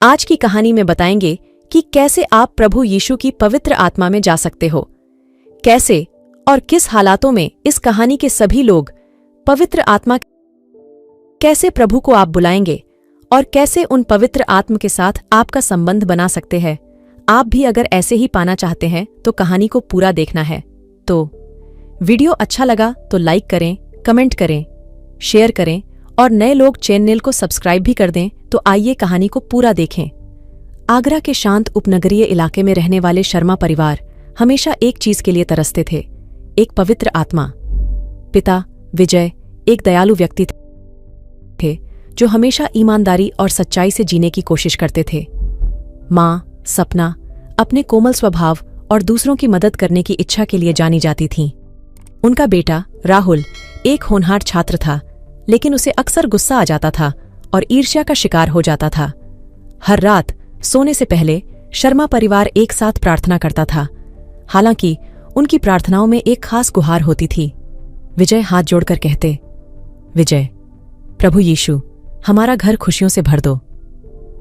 आज की कहानी में बताएंगे कि कैसे आप प्रभु यीशु की पवित्र आत्मा में जा सकते हो। कैसे और किस हालातों में इस कहानी के सभी लोग पवित्र आत्मा, कैसे प्रभु को आप बुलाएंगे और कैसे उन पवित्र आत्मा के साथ आपका संबंध बना सकते हैं। आप भी अगर ऐसे ही पाना चाहते हैं तो कहानी को पूरा देखना है। तो वीडियो अच्छा लगा तो लाइक करें, कमेंट करें, शेयर करें और नए लोग चैनल को सब्सक्राइब भी कर दें। तो आइए कहानी को पूरा देखें। आगरा के शांत उपनगरीय इलाके में रहने वाले शर्मा परिवार हमेशा एक चीज के लिए तरसते थे, एक पवित्र आत्मा। पिता विजय एक दयालु व्यक्ति थे जो हमेशा ईमानदारी और सच्चाई से जीने की कोशिश करते थे। माँ सपना अपने कोमल स्वभाव और दूसरों की मदद करने की इच्छा के लिए जानी जाती थीं। उनका बेटा राहुल एक होनहार छात्र था, लेकिन उसे अक्सर गुस्सा आ जाता था और ईर्ष्या का शिकार हो जाता था। हर रात सोने से पहले शर्मा परिवार एक साथ प्रार्थना करता था। हालांकि उनकी प्रार्थनाओं में एक खास गुहार होती थी। विजय हाथ जोड़कर कहते, विजय, प्रभु यीशु हमारा घर खुशियों से भर दो।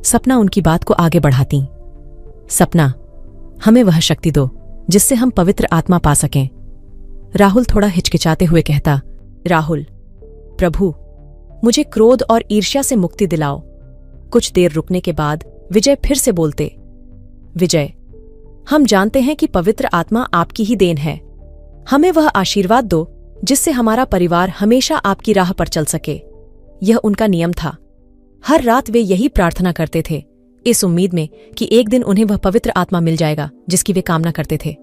सपना उनकी बात को आगे बढ़ाती, सपना हमें वह शक्ति दो जिससे हम पवित्र आत्मा पा सकें। राहुल थोड़ा हिचकिचाते हुए कहता, राहुल, प्रभु मुझे क्रोध और ईर्ष्या से मुक्ति दिलाओ। कुछ देर रुकने के बाद विजय फिर से बोलते, विजय, हम जानते हैं कि पवित्र आत्मा आपकी ही देन है। हमें वह आशीर्वाद दो जिससे हमारा परिवार हमेशा आपकी राह पर चल सके। यह उनका नियम था। हर रात वे यही प्रार्थना करते थे, इस उम्मीद में कि एक दिन उन्हें वह पवित्र आत्मा मिल जाएगा जिसकी वे कामना करते थे।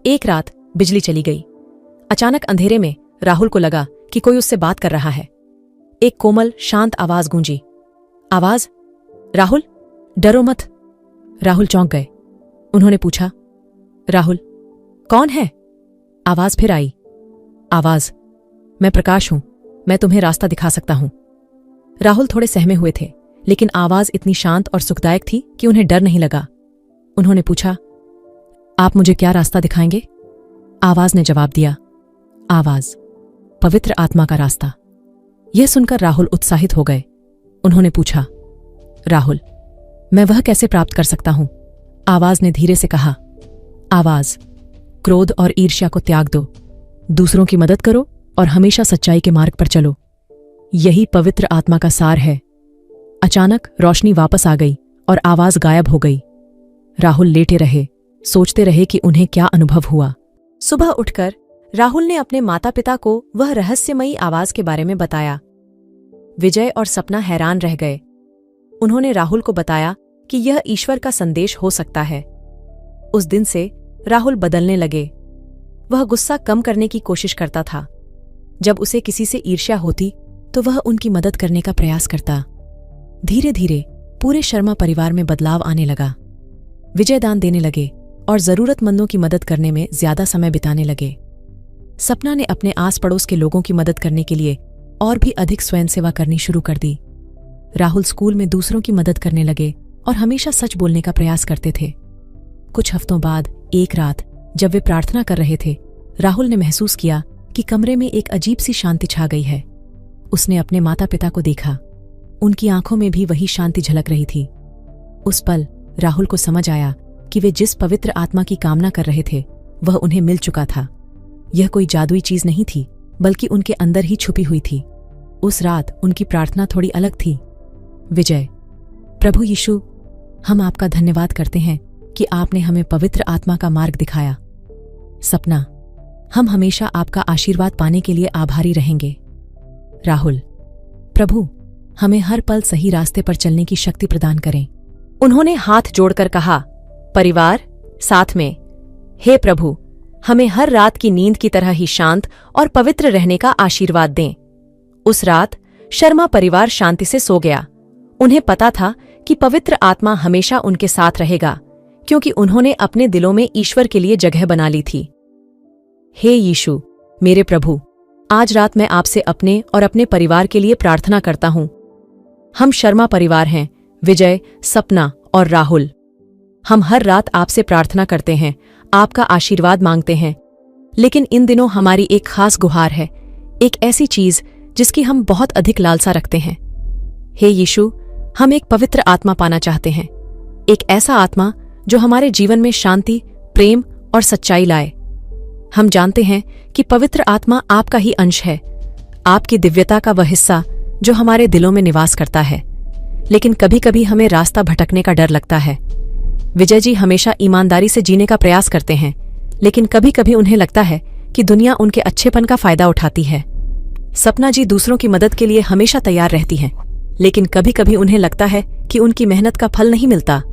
एक रात बिजली चली गई। अचानक अंधेरे में राहुल को लगा कि कोई उससे बात कर रहा है। एक कोमल शांत आवाज गूंजी। आवाज, राहुल डरो मत। राहुल चौंक गए। उन्होंने पूछा, राहुल कौन है? आवाज फिर आई। आवाज, मैं प्रकाश हूं, मैं तुम्हें रास्ता दिखा सकता हूं। राहुल थोड़े सहमे हुए थे, लेकिन आवाज इतनी शांत और सुखदायक थी कि उन्हें डर नहीं लगा। उन्होंने पूछा, आप मुझे क्या रास्ता दिखाएंगे? आवाज ने जवाब दिया, आवाज, पवित्र आत्मा का रास्ता। यह सुनकर राहुल उत्साहित हो गए। उन्होंने पूछा, राहुल मैं वह कैसे प्राप्त कर सकता हूं? आवाज ने धीरे से कहा, आवाज, क्रोध और ईर्ष्या को त्याग दो, दूसरों की मदद करो और हमेशा सच्चाई के मार्ग पर चलो। यही पवित्र आत्मा का सार है। अचानक रोशनी वापस आ गई और आवाज गायब हो गई। राहुल लेटे रहे, सोचते रहे कि उन्हें क्या अनुभव हुआ। सुबह उठकर राहुल ने अपने माता पिता को वह रहस्यमयी आवाज के बारे में बताया। विजय और सपना हैरान रह गए। उन्होंने राहुल को बताया कि यह ईश्वर का संदेश हो सकता है। उस दिन से राहुल बदलने लगे। वह गुस्सा कम करने की कोशिश करता था। जब उसे किसी से ईर्ष्या होती तो वह उनकी मदद करने का प्रयास करता। धीरे धीरे पूरे शर्मा परिवार में बदलाव आने लगा। विजय दान देने लगे और जरूरतमंदों की मदद करने में ज्यादा समय बिताने लगे। सपना ने अपने आस पड़ोस के लोगों की मदद करने के लिए और भी अधिक स्वयंसेवा करनी शुरू कर दी। राहुल स्कूल में दूसरों की मदद करने लगे और हमेशा सच बोलने का प्रयास करते थे। कुछ हफ्तों बाद एक रात जब वे प्रार्थना कर रहे थे, राहुल ने महसूस किया कि कमरे में एक अजीब सी शांति छा गई है। उसने अपने माता पिता को देखा। उनकी आंखों में भी वही शांति झलक रही थी। उस पल राहुल को समझ आया कि वे जिस पवित्र आत्मा की कामना कर रहे थे वह उन्हें मिल चुका था। यह कोई जादुई चीज नहीं थी, बल्कि उनके अंदर ही छुपी हुई थी। उस रात उनकी प्रार्थना थोड़ी अलग थी। विजय, प्रभु यीशु हम आपका धन्यवाद करते हैं कि आपने हमें पवित्र आत्मा का मार्ग दिखाया। सपना, हम हमेशा आपका आशीर्वाद पाने के लिए आभारी रहेंगे। राहुल, प्रभु हमें हर पल सही रास्ते पर चलने की शक्ति प्रदान करें। उन्होंने हाथ जोड़कर कहा, परिवार साथ में, हे प्रभु हमें हर रात की नींद की तरह ही शांत और पवित्र रहने का आशीर्वाद दें। उस रात शर्मा परिवार शांति से सो गया। उन्हें पता था कि पवित्र आत्मा हमेशा उनके साथ रहेगा, क्योंकि उन्होंने अपने दिलों में ईश्वर के लिए जगह बना ली थी। हे यीशु मेरे प्रभु, आज रात मैं आपसे अपने और अपने परिवार के लिए प्रार्थना करता हूं। हम शर्मा परिवार हैं, विजय, सपना और राहुल। हम हर रात आपसे प्रार्थना करते हैं, आपका आशीर्वाद मांगते हैं। लेकिन इन दिनों हमारी एक खास गुहार है, एक ऐसी चीज जिसकी हम बहुत अधिक लालसा रखते हैं। हे यीशु, हम एक पवित्र आत्मा पाना चाहते हैं, एक ऐसा आत्मा जो हमारे जीवन में शांति, प्रेम और सच्चाई लाए। हम जानते हैं कि पवित्र आत्मा आपका ही अंश है, आपकी दिव्यता का वह हिस्सा जो हमारे दिलों में निवास करता है। लेकिन कभी कभी हमें रास्ता भटकने का डर लगता है। विजय जी हमेशा ईमानदारी से जीने का प्रयास करते हैं, लेकिन कभी कभी उन्हें लगता है कि दुनिया उनके अच्छेपन का फायदा उठाती है। सपना जी दूसरों की मदद के लिए हमेशा तैयार रहती हैं, लेकिन कभी कभी उन्हें लगता है कि उनकी मेहनत का फल नहीं मिलता।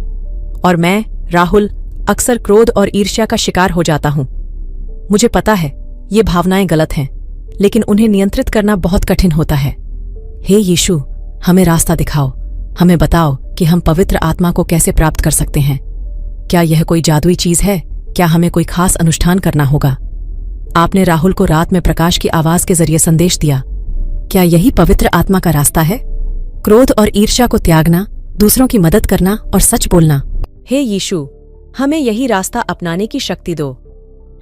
और मैं, राहुल, अक्सर क्रोध और ईर्ष्या का शिकार हो जाता हूं। मुझे पता है ये भावनाएं गलत हैं, लेकिन उन्हें नियंत्रित करना बहुत कठिन होता है। हे यीशु, हमें रास्ता दिखाओ, हमें बताओ कि हम पवित्र आत्मा को कैसे प्राप्त कर सकते हैं। क्या यह कोई जादुई चीज है? क्या हमें कोई खास अनुष्ठान करना होगा? आपने राहुल को रात में प्रकाश की आवाज के जरिए संदेश दिया। क्या यही पवित्र आत्मा का रास्ता है? क्रोध और ईर्ष्या को त्यागना, दूसरों की मदद करना और सच बोलना। हे यीशु, हमें यही रास्ता अपनाने की शक्ति दो।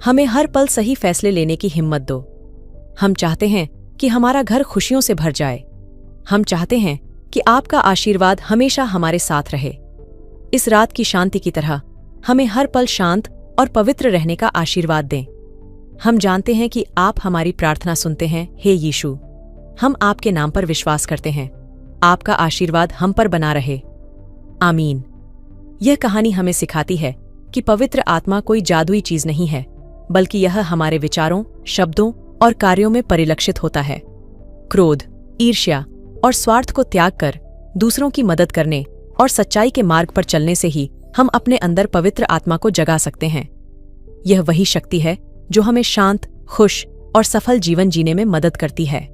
हमें हर पल सही फैसले लेने की हिम्मत दो। हम चाहते हैं कि हमारा घर खुशियों से भर जाए। हम चाहते हैं कि आपका आशीर्वाद हमेशा हमारे साथ रहे। इस रात की शांति की तरह हमें हर पल शांत और पवित्र रहने का आशीर्वाद दें। हम जानते हैं कि आप हमारी प्रार्थना सुनते हैं। हे यीशु, हम आपके नाम पर विश्वास करते हैं। आपका आशीर्वाद हम पर बना रहे। आमीन। यह कहानी हमें सिखाती है कि पवित्र आत्मा कोई जादुई चीज नहीं है, बल्कि यह हमारे विचारों, शब्दों और कार्यों में परिलक्षित होता है। क्रोध, ईर्ष्या और स्वार्थ को त्याग कर दूसरों की मदद करने और सच्चाई के मार्ग पर चलने से ही हम अपने अंदर पवित्र आत्मा को जगा सकते हैं। यह वही शक्ति है जो हमें शांत, खुश और सफल जीवन जीने में मदद करती है।